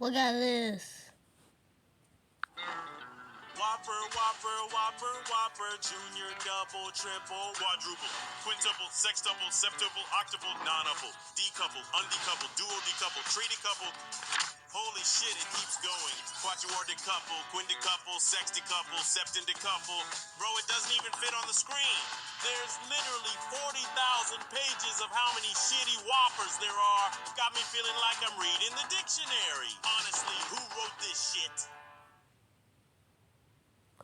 Look at this. Whopper, Whopper, Whopper, Whopper, Junior, double, triple, quadruple, quintuple, sextuple, septuple, octuple, nonuple, decouple, undecouple, duo decouple, tridecouple. Holy shit, it keeps going. Quadruordecouple, quindecouple, sextecouple, septendecouple. Bro, it doesn't even fit on the screen. There's literally 40,000 pages of how many shitty whoppers there are. Got me feeling like I'm reading the dictionary. Honestly, who wrote this shit?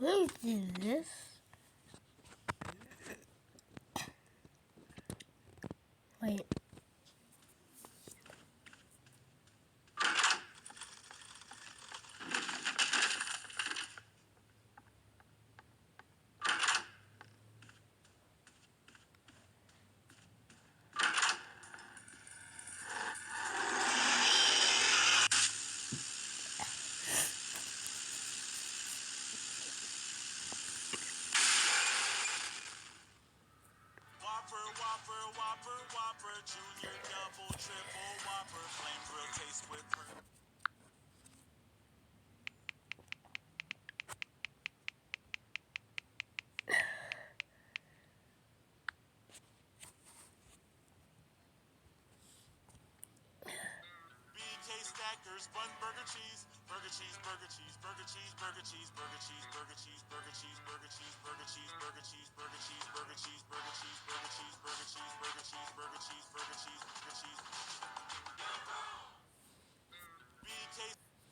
Who did this? Wait. Whopper, Whopper, Whopper, Whopper, Junior, double, triple, Whopper, flame grill taste with BK Stackers, bun burger cheese, burger cheese, burger cheese, burger cheese, burger cheese, burger cheese, burger cheese, burger cheese, burger cheese, burger cheese, burger cheese, burger cheese, burger cheese, burger cheese, burger cheese, burger cheese, burger cheese, burger cheese, burger cheese, burger cheese. BK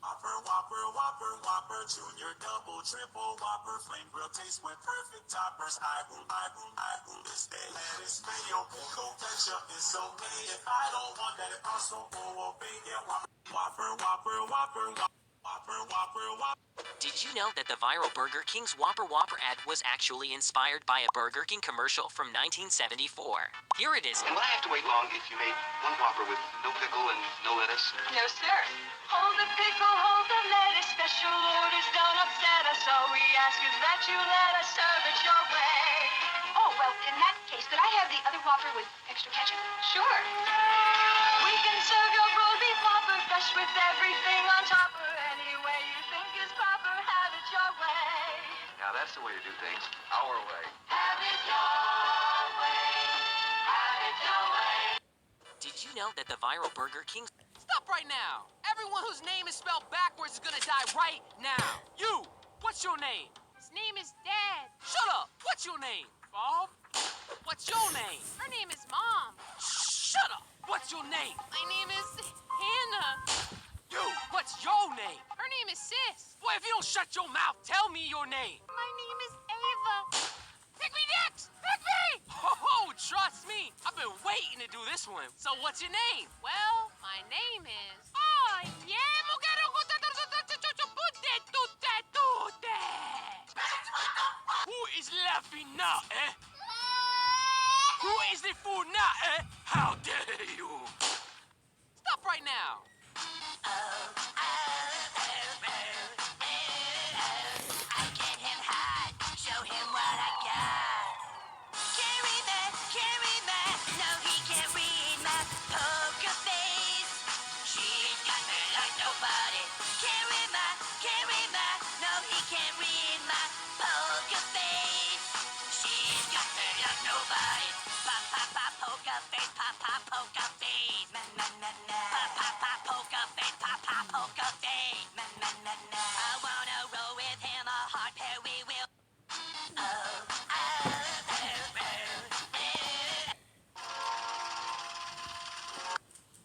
Whopper, Whopper, Whopper, Whopper, Junior, double, triple, Whopper, flame grill taste with perfect toppers. I boom, this day. Lettuce, mayo, pickle, ketchup, it's okay. If I don't want that, it also go obey. Yeah, Whopper, Whopper, Whopper, Whopper, Whopper, Whopper, Whopper. Did you know that the viral Burger King's Whopper Whopper ad was actually inspired by a Burger King commercial from 1974? Here it is. And would I have to wait long if you made one Whopper with no pickle and no lettuce? No, sir. Hold the pickle, hold the lettuce. Special orders don't upset us. All we ask is that you let us serve it your way. Oh, well, in that case, could I have the other Whopper with extra ketchup? Sure. We can serve your roast beef Whopper fresh with everything on top. Or any way you think is proper, have it your way. Now that's the way to do things. Our way. Have it your way. Have it your way. Did you know that the viral Burger King's Stop right now! Everyone whose name is spelled backwards is gonna die right now! You! What's your name? His name is Dad. Shut up! What's your name? Bob? What's your name? Her name is Mom. Shut up! What's your name? My name is Hannah. You! What's your name? Her name is Sis. Boy, if you don't shut your mouth, tell me your name! My name is Ava. Pick me next! Pick me! Oh, trust me! I've been waiting to do this one. So what's your name? Well, my name is... Oh, yeah! Who is laughing now, eh? Who is the fool now, eh? How dare you! Stop right now!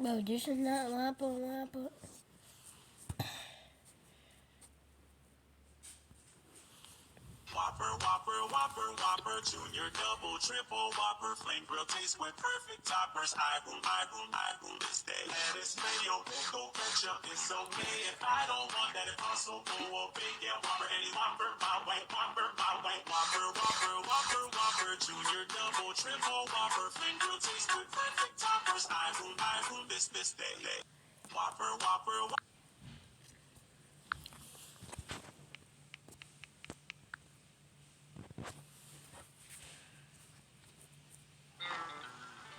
No, this is not Whopper Whopper. Whopper, Whopper, Whopper, Whopper, Junior, double, triple, Whopper, flame grill taste with perfect toppers. I boom, this day. Lettuce, mayo, pickle, ketchup, it's okay. If I don't want that, it also go obey. Yeah, Whopper, any Whopper, my way, Whopper, my way. Whopper, Whopper, Whopper, Whopper, Junior, double, triple, Whopper, flame grill taste with perfect toppers. I boom, this day. Whopper, Whopper, Whopper.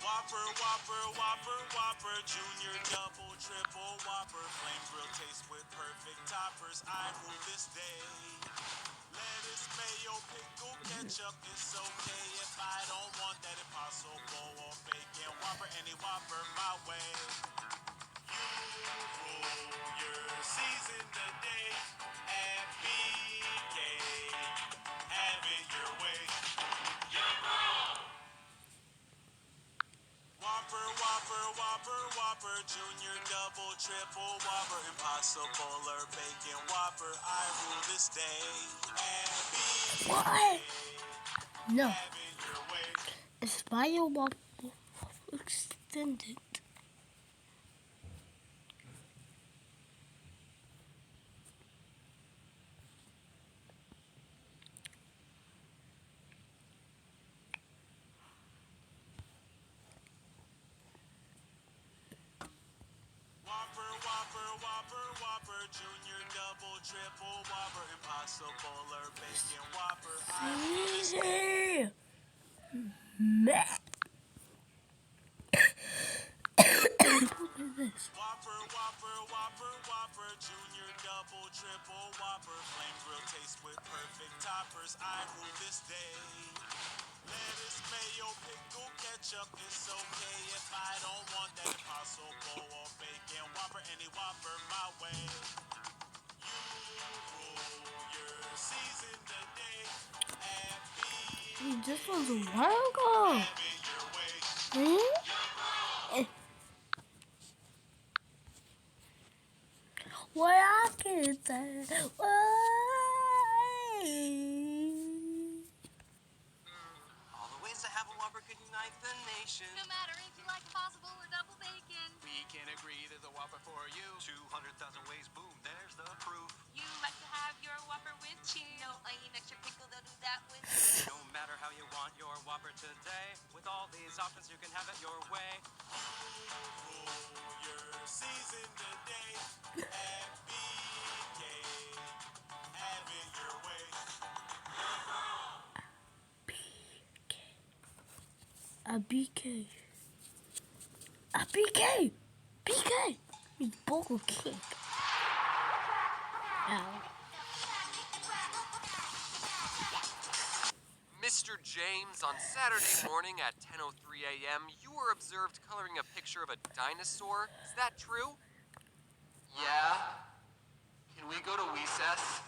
Whopper, Whopper, Whopper, Whopper, Junior, double, triple, Whopper, flame grill taste with perfect toppers, I rule this day. Lettuce, mayo, pickle, ketchup, it's okay if I don't want that Impossible or bacon Whopper, any Whopper my way. You rule your season today at BK. Have it your way. Whopper, Whopper, Whopper, Whopper, Junior, Double, Triple, Whopper, Impossible or Bacon Whopper, I rule this day. And What? No. have it your way. It's Bio Waffle Extended. Whopper, Whopper, Whopper, Whopper, Junior, Double, Triple, Whopper, Impossible or Bacon Whopper, I rule this day. Easy. Meh. Look at this. Whopper, Whopper, Whopper, Whopper, Junior, Double, Triple, Whopper, flame grill taste with perfect toppers, I rule this day. Lettuce, mayo, pickle, ketchup, it's okay if I don't want that Impossible or bacon Whopper, any Whopper my way. You rule your season today and be This was a while ago. have it your way. What I can say? All the ways to have a Whopper could unite the nation. No matter if you like Impossible or double bacon. We can agree there's a Whopper for you. 200,000 ways, boom, there's the proof. You like to have your Whopper with cheese. No onion, extra pickle, they'll do that with. No matter how you want your Whopper today, with all these options you can have it your way. Rule your season today and BK. Have it your way. A BK. A BK. BK. It's Burger King. Ow. Mr. James, on Saturday morning at 10:03 a.m., you were observed coloring a picture of a dinosaur. Is that true? Yeah? Can we go to recess?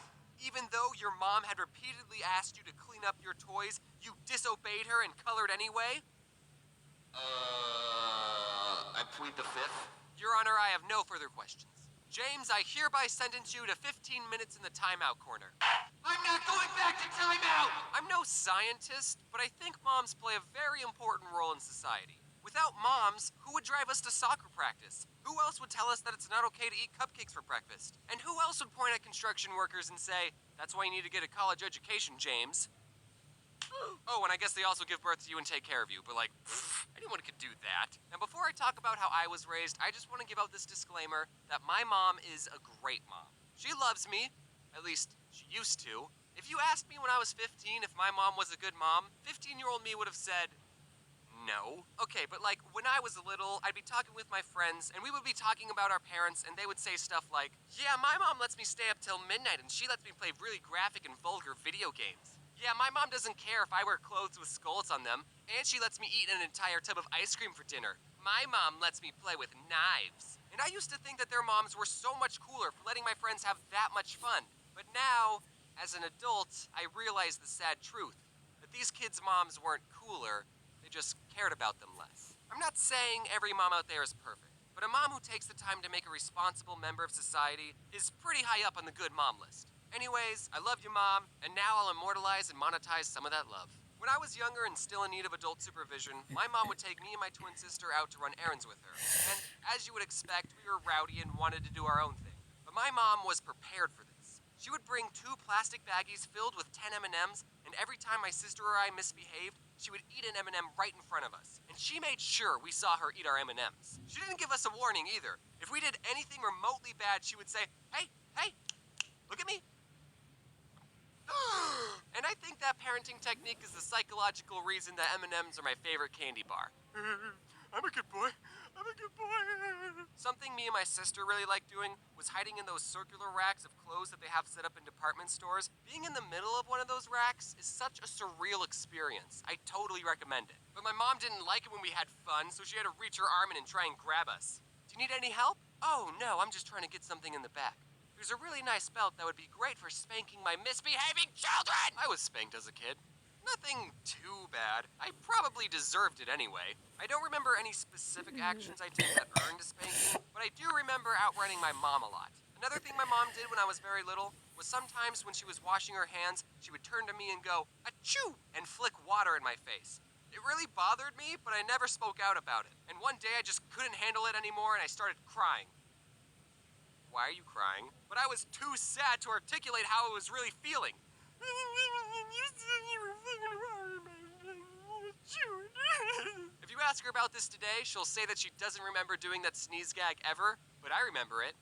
Even though your mom had repeatedly asked you to clean up your toys, you disobeyed her and colored anyway? I plead the fifth. Your Honor, I have no further questions. James, I hereby sentence you to 15 minutes in the timeout corner. I'm not going back to timeout! I'm no scientist, but I think moms play a very important role in society. Without moms, who would drive us to soccer practice? Who else would tell us that it's not okay to eat cupcakes for breakfast? And who else would point at construction workers and say, that's why you need to get a college education, James? Oh, and I guess they also give birth to you and take care of you, but like, anyone could do that. And before I talk about how I was raised, I just want to give out this disclaimer that my mom is a great mom. She loves me, at least she used to. If you asked me when I was 15 if my mom was a good mom, 15-year-old me would have said, no. Okay, but like, when I was little, I'd be talking with my friends, and we would be talking about our parents, and they would say stuff like, yeah, my mom lets me stay up till midnight, and she lets me play really graphic and vulgar video games. Yeah, my mom doesn't care if I wear clothes with skulls on them, and she lets me eat an entire tub of ice cream for dinner. My mom lets me play with knives. And I used to think that their moms were so much cooler for letting my friends have that much fun. But now, as an adult, I realize the sad truth, that these kids' moms weren't cooler, they just cared about them less. I'm not saying every mom out there is perfect, but a mom who takes the time to make a responsible member of society is pretty high up on the good mom list. Anyways, I love you, Mom, and now I'll immortalize and monetize some of that love. When I was younger and still in need of adult supervision, my mom would take me and my twin sister out to run errands with her. And as you would expect, we were rowdy and wanted to do our own thing. But my mom was prepared for this. She would bring 2 plastic baggies filled with 10 M&Ms, and every time my sister or I misbehaved, she would eat an M&M right in front of us. And she made sure we saw her eat our M&Ms. She didn't give us a warning either. If we did anything remotely bad, she would say, hey, look at me. And I think that parenting technique is the psychological reason that M&Ms are my favorite candy bar. I'm a good boy. I'm a good boy. Something me and my sister really liked doing was hiding in those circular racks of clothes that they have set up in department stores. Being in the middle of one of those racks is such a surreal experience. I totally recommend it. But my mom didn't like it when we had fun, so she had to reach her arm in and try and grab us. Do you need any help? Oh, no, I'm just trying to get something in the back. There's a really nice belt that would be great for spanking my misbehaving children! I was spanked as a kid. Nothing too bad. I probably deserved it anyway. I don't remember any specific actions I took that earned a spanking, but I do remember outrunning my mom a lot. Another thing my mom did when I was very little was sometimes when she was washing her hands, she would turn to me and go, "Achoo!" and flick water in my face. It really bothered me, but I never spoke out about it. And one day I just couldn't handle it anymore and I started crying. Why are you crying? But I was too sad to articulate how I was really feeling. If you ask her about this today, she'll say that she doesn't remember doing that sneeze gag ever, but I remember it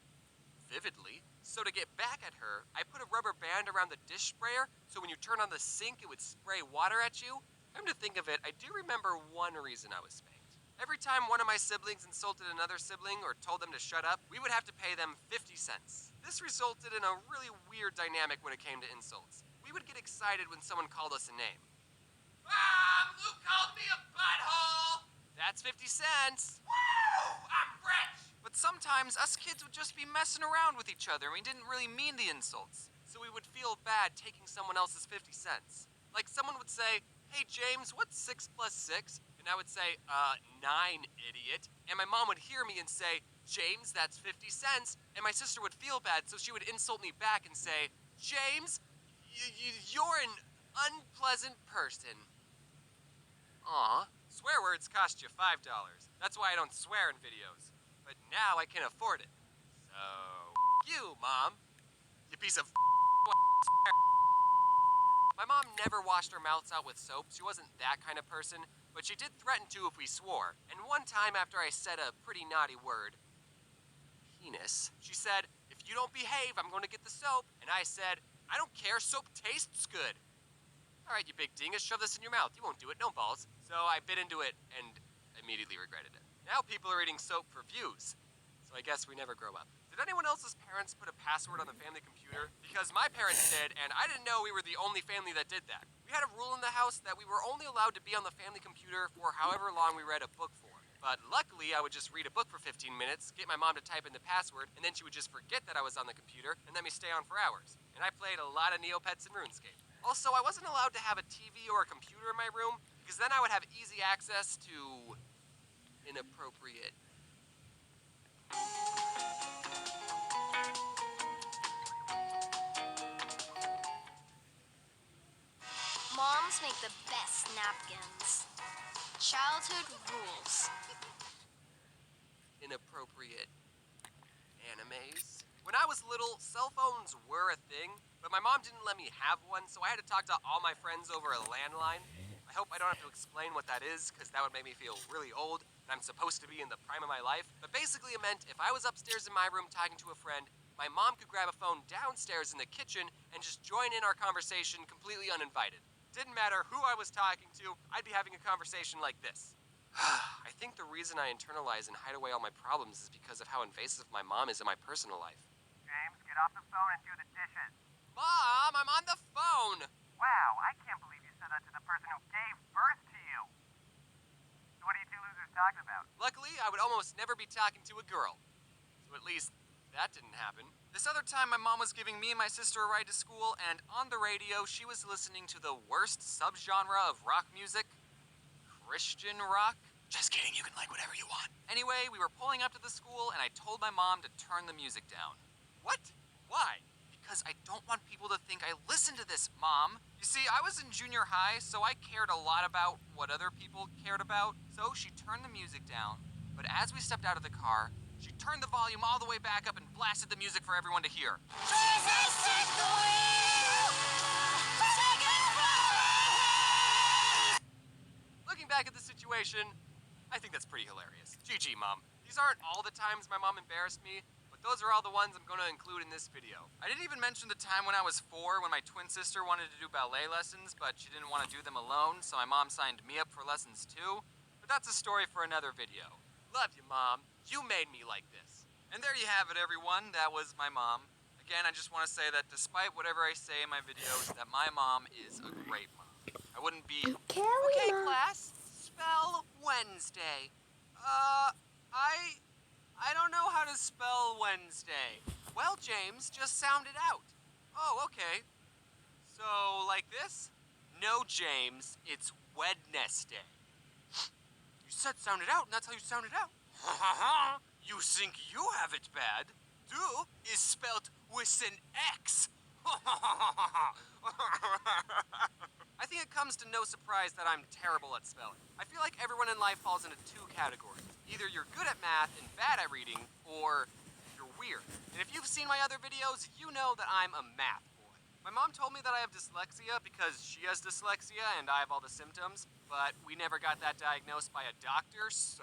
vividly. So to get back at her, I put a rubber band around the dish sprayer, so when you turn on the sink, it would spray water at you. Come to think of it, I do remember one reason I was spanked. Every time one of my siblings insulted another sibling or told them to shut up, we would have to pay them 50 cents. This resulted in a really weird dynamic when it came to insults. We would get excited when someone called us a name. Mom, Luke called me a butthole! That's 50 cents. Woo! I'm rich! But sometimes us kids would just be messing around with each other and we didn't really mean the insults. So we would feel bad taking someone else's 50 cents. Like someone would say, "Hey James, what's 6 plus 6? And I would say, 9, idiot. And my mom would hear me and say, "James, that's 50 cents. And my sister would feel bad, so she would insult me back and say, "James, you're an unpleasant person." Aw, swear words cost you $5. That's why I don't swear in videos. But now I can afford it. So, you, Mom. You piece of My mom never washed her mouths out with soap. She wasn't that kind of person, but she did threaten to if we swore. And one time after I said a pretty naughty word, penis, she said, "If you don't behave, I'm going to get the soap." And I said, "I don't care, soap tastes good." "All right, you big dingus, shove this in your mouth. You won't do it, no balls." So I bit into it and immediately regretted it. Now people are eating soap for views. So I guess we never grow up. Did anyone else's parents put a password on the family computer? Because my parents did, and I didn't know we were the only family that did that. We had a rule in the house that we were only allowed to be on the family computer for however long we read a book for. But luckily, I would just read a book for 15 minutes, get my mom to type in the password, and then she would just forget that I was on the computer and let me stay on for hours. And I played a lot of Neopets and RuneScape. Also, I wasn't allowed to have a TV or a computer in my room, because then I would have easy access to inappropriate. Moms make the best napkins. Childhood rules. Inappropriate animes. When I was little, cell phones were a thing, but my mom didn't let me have one, so I had to talk to all my friends over a landline. I hope I don't have to explain what that is, because that would make me feel really old, and I'm supposed to be in the prime of my life. But basically it meant if I was upstairs in my room talking to a friend, my mom could grab a phone downstairs in the kitchen and just join in our conversation completely uninvited. Didn't matter who I was talking to, I'd be having a conversation like this. I think the reason I internalize and hide away all my problems is because of how invasive my mom is in my personal life. James, get off the phone and do the dishes. Mom, I'm on the phone! Wow, I can't believe you said that to the person who gave birth to you. So what are you two losers talking about? Luckily, I would almost never be talking to a girl. So at least that didn't happen. This other time, my mom was giving me and my sister a ride to school, and on the radio, she was listening to the worst subgenre of rock music, Christian rock. Just kidding, you can like whatever you want. Anyway, we were pulling up to the school, and I told my mom to turn the music down. What? Why? Because I don't want people to think I listen to this, Mom. You see, I was in junior high, so I cared a lot about what other people cared about. So she turned the music down, but as we stepped out of the car, she turned the volume all the way back up and blasted the music for everyone to hear. Jesus, take the wheel! Take it away! Looking back at the situation, I think that's pretty hilarious. GG, Mom. These aren't all the times my mom embarrassed me, but those are all the ones I'm going to include in this video. I didn't even mention the time when I was 4 when my twin sister wanted to do ballet lessons, but she didn't want to do them alone, so my mom signed me up for lessons too. But that's a story for another video. Love you, Mom. You made me like this. And there you have it, everyone. That was my mom. Again, I just want to say that despite whatever I say in my videos, that my mom is a great mom. I wouldn't be... Okay, class. Spell Wednesday. I don't know how to spell Wednesday. Well, James, just sound it out. Oh, okay. So, like this? No, James, it's Wednesday. You said sound it out, and that's how you sound it out. Ha ha ha! You think you have it bad? Do is spelled with an X. I think it comes to no surprise that I'm terrible at spelling. I feel like everyone in life falls into two categories. Either you're good at math and bad at reading, or you're weird. And if you've seen my other videos, you know that I'm a math boy. My mom told me that I have dyslexia because she has dyslexia and I have all the symptoms, but we never got that diagnosed by a doctor, so...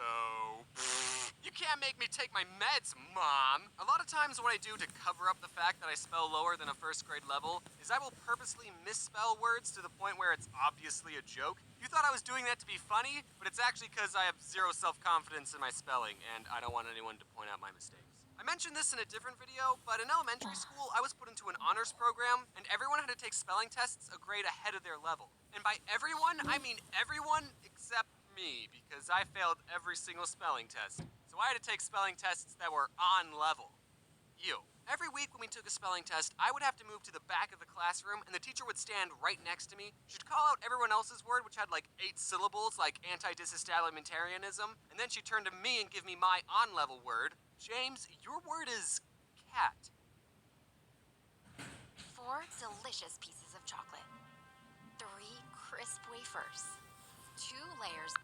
You can't make me take my meds, Mom! A lot of times what I do to cover up the fact that I spell lower than a first grade level is I will purposely misspell words to the point where it's obviously a joke. You thought I was doing that to be funny, but it's actually because I have zero self-confidence in my spelling, and I don't want anyone to point out my mistakes. I mentioned this in a different video, but in elementary school, I was put into an honors program, and everyone had to take spelling tests a grade ahead of their level. And by everyone, I mean everyone except me, because I failed every single spelling test. So I had to take spelling tests that were on level. You. Every week when we took a spelling test, I would have to move to the back of the classroom, and the teacher would stand right next to me. She'd call out everyone else's word, which had like 8 syllables, like anti-disestablishmentarianism, and then she'd turn to me and give me my on-level word. James, your word is cat. 4 delicious pieces of chocolate. 3 crisp wafers. 2 layers